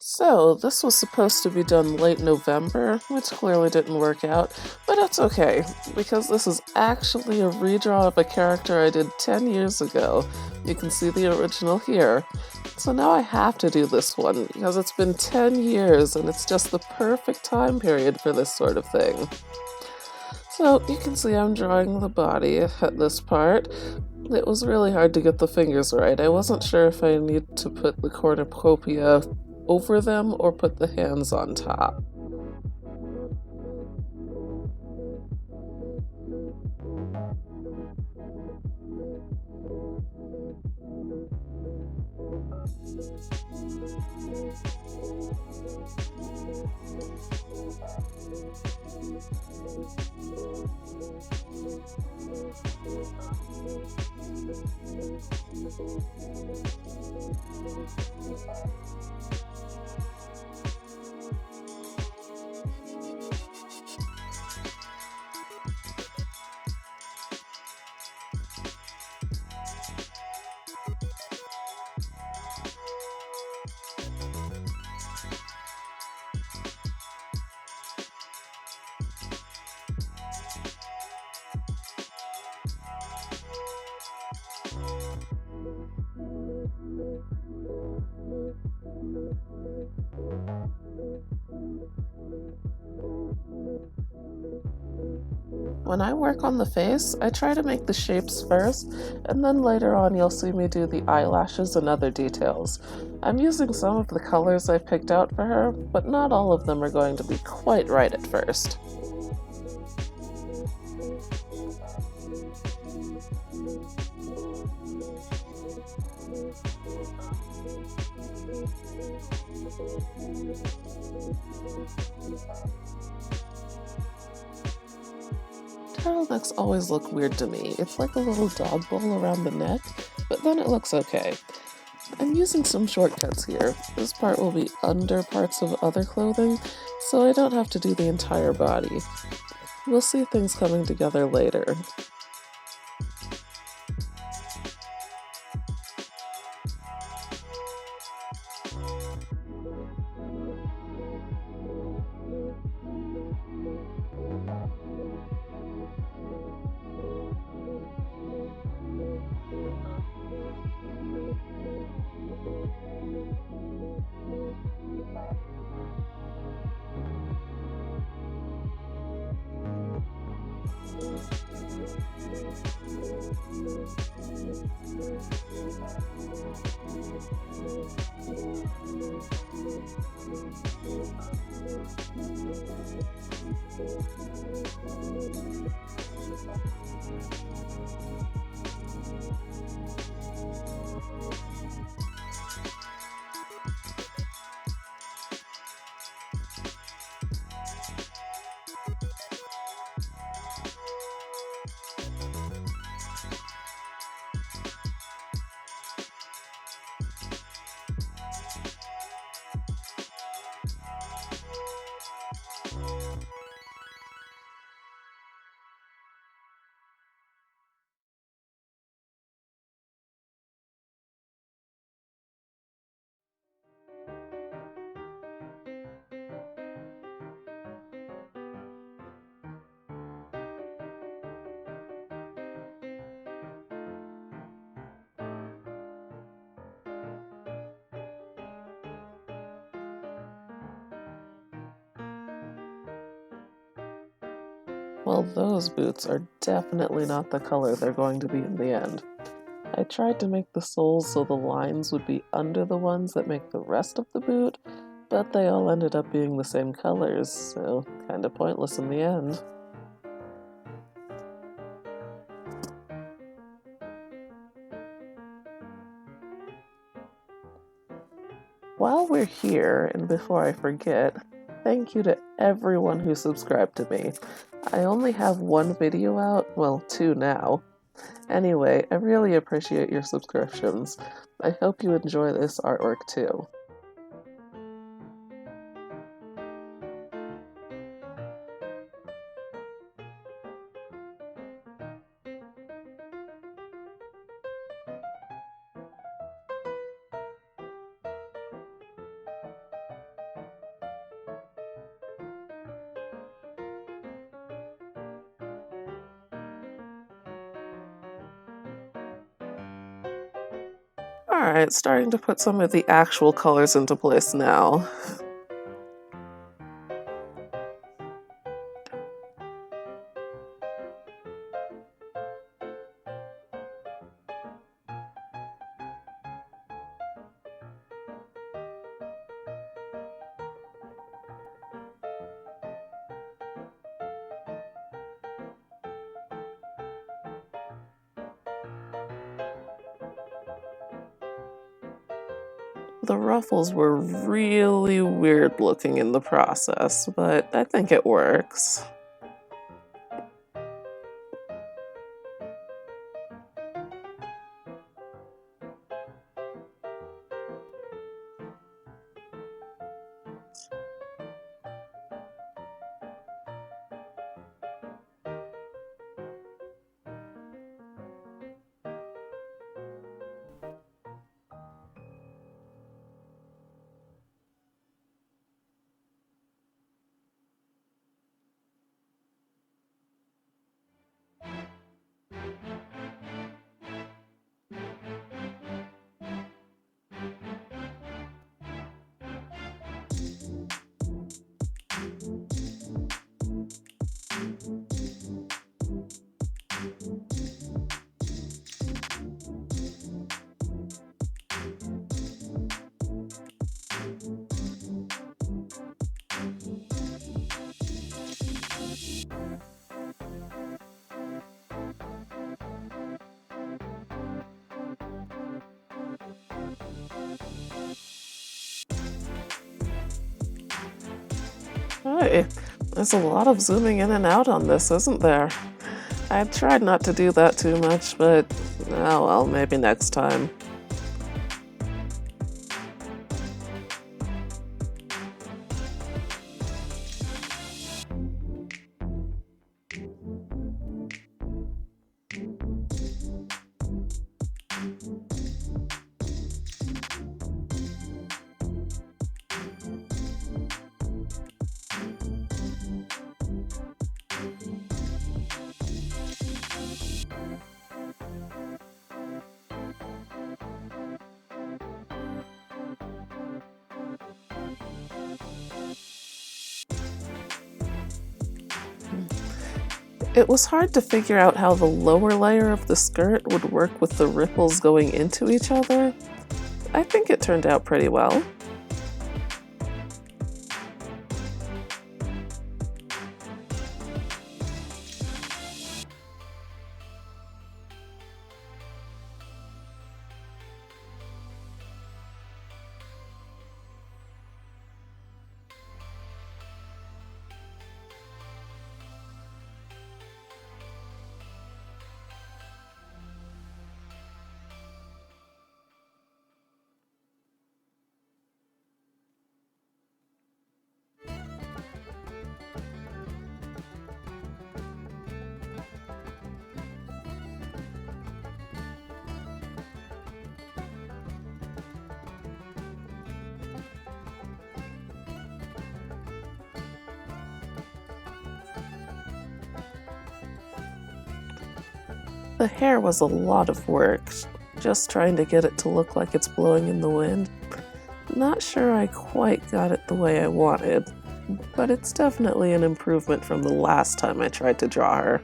So, this was supposed to be done late November, which clearly didn't work out, but it's okay, because this is actually a redraw of a character I did 10 years ago. You can see the original here. So now I have to do this one, because it's been 10 years and it's just the perfect time period for this sort of thing. So you can see I'm drawing the body at this part. It was really hard to get the fingers right. I wasn't sure if I need to put the cornucopia over them or put the hands on top. When I work on the face, I try to make the shapes first, and then later on you'll see me do the eyelashes and other details. I'm using some of the colors I picked out for her, but not all of them are going to be quite right at first. Turtlenecks always look weird to me. It's like a little dog bowl around the neck, but then it looks okay. I'm using some shortcuts here. This part will be under parts of other clothing, so I don't have to do the entire body. We'll see things coming together later. Well, those boots are definitely not the color they're going to be in the end. I tried to make the soles so the lines would be under the ones that make the rest of the boot, but they all ended up being the same colors, so kinda pointless in the end. While we're here, and before I forget, thank you to everyone who subscribed to me. I only have one video out, well, two now. Anyway, I really appreciate your subscriptions. I hope you enjoy this artwork too. Alright, starting to put some of the actual colors into place now. The ruffles were really weird looking in the process, but I think it works. Hey, there's a lot of zooming in and out on this, isn't there? I tried not to do that too much, but oh well, maybe next time. It was hard to figure out how the lower layer of the skirt would work with the ripples going into each other. I think it turned out pretty well. The hair was a lot of work, just trying to get it to look like it's blowing in the wind. Not sure I quite got it the way I wanted, but it's definitely an improvement from the last time I tried to draw her.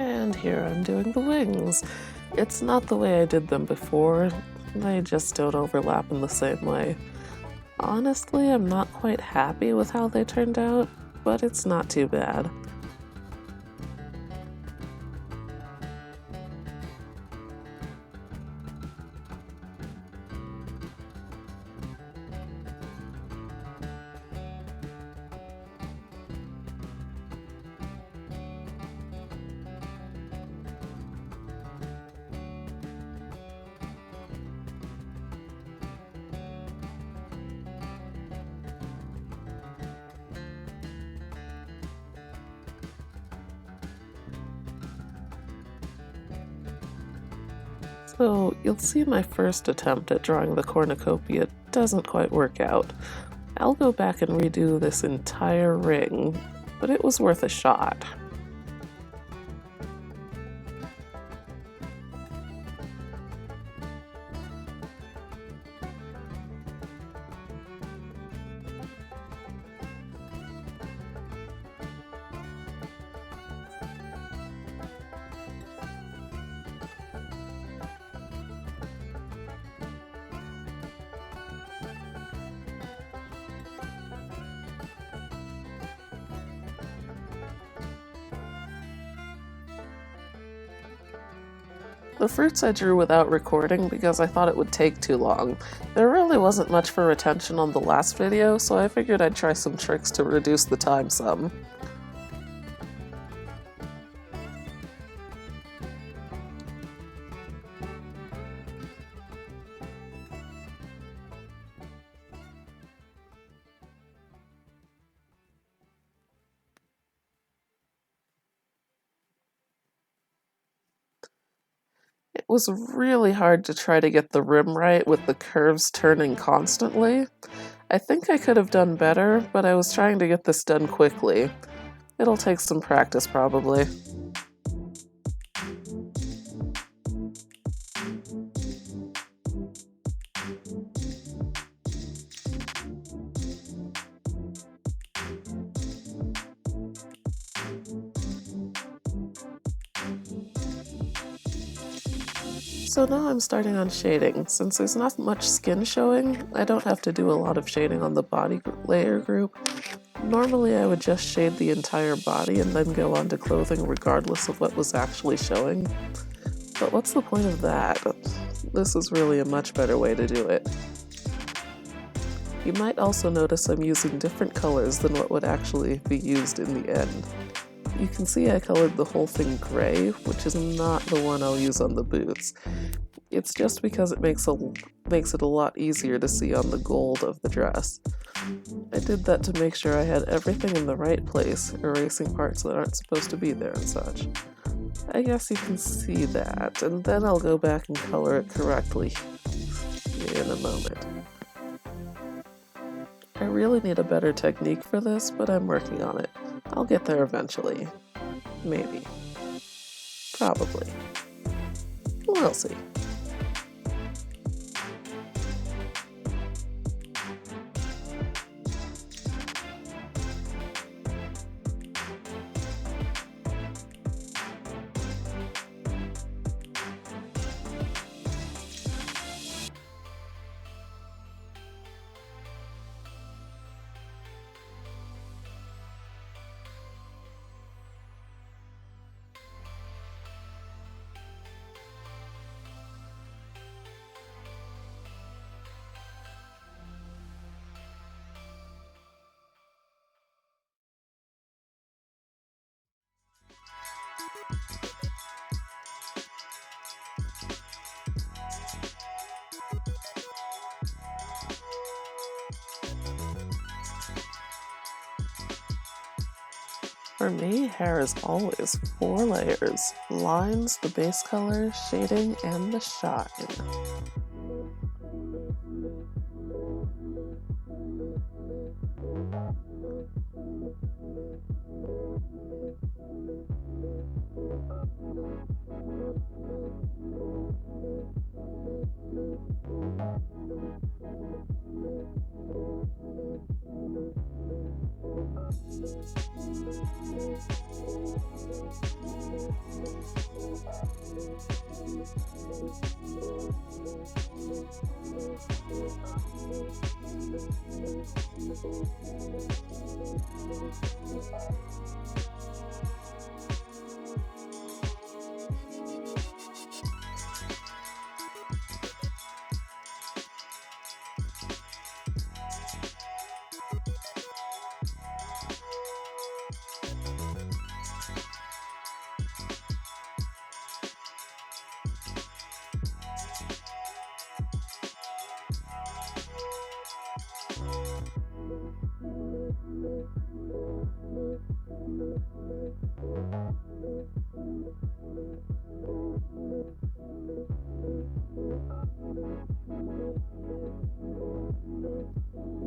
And here I'm doing the wings. It's not the way I did them before, they just don't overlap in the same way. Honestly, I'm not quite happy with how they turned out. but it's not too bad. So you'll see my first attempt at drawing the cornucopia doesn't quite work out. I'll go back and redo this entire ring, but it was worth a shot. The fruits I drew without recording because I thought it would take too long. There really wasn't much for retention on the last video, so I figured I'd try some tricks to reduce the time some. It was really hard to try to get the rim right with the curves turning constantly. I think I could have done better, but I was trying to get this done quickly. It'll take some practice probably. So now I'm starting on shading. Since there's not much skin showing, I don't have to do a lot of shading on the body layer group. Normally I would just shade the entire body and then go on to clothing regardless of what was actually showing. But what's the point of that? This is really a much better way to do it. You might also notice I'm using different colors than what would actually be used in the end. You can see I colored the whole thing gray, which is not the one I'll use on the boots. It's just because it makes it a lot easier to see on the gold of the dress. I did that to make sure I had everything in the right place, erasing parts that aren't supposed to be there and such. I guess you can see that, and then I'll go back and color it correctly in a moment. I really need a better technique for this, but I'm working on it. I'll get there eventually. Maybe. Probably. We'll see. For me, hair is always 4 layers. Lines, the base color, shading, and the shine.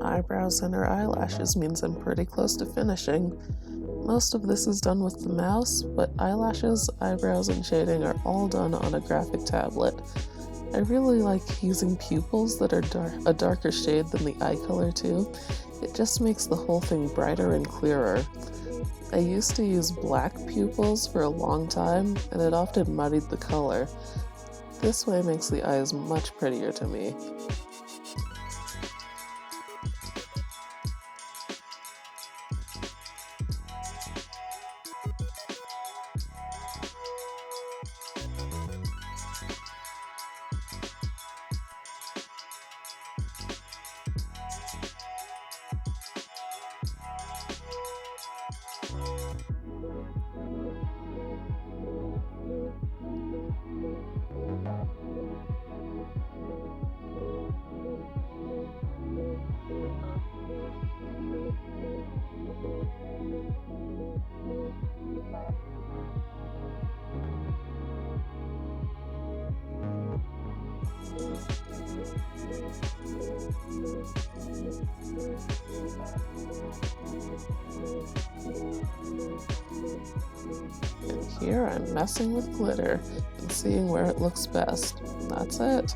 Eyebrows and her eyelashes means I'm pretty close to finishing. Most of this is done with the mouse, but eyelashes, eyebrows, and shading are all done on a graphic tablet. I really like using pupils that are a darker shade than the eye color too. It just makes the whole thing brighter and clearer. I used to use black pupils for a long time, and it often muddied the color. This way makes the eyes much prettier to me. And here I'm messing with glitter and seeing where it looks best. That's it.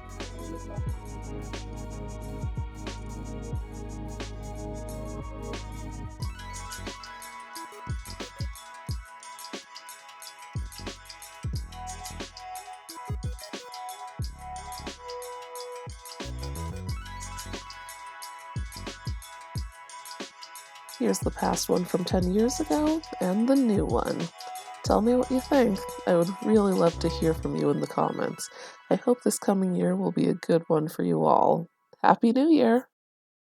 Here's the past one from 10 years ago and the new one. Tell me what you think. I would really love to hear from you in the comments. I hope this coming year will be a good one for you all. Happy New Year!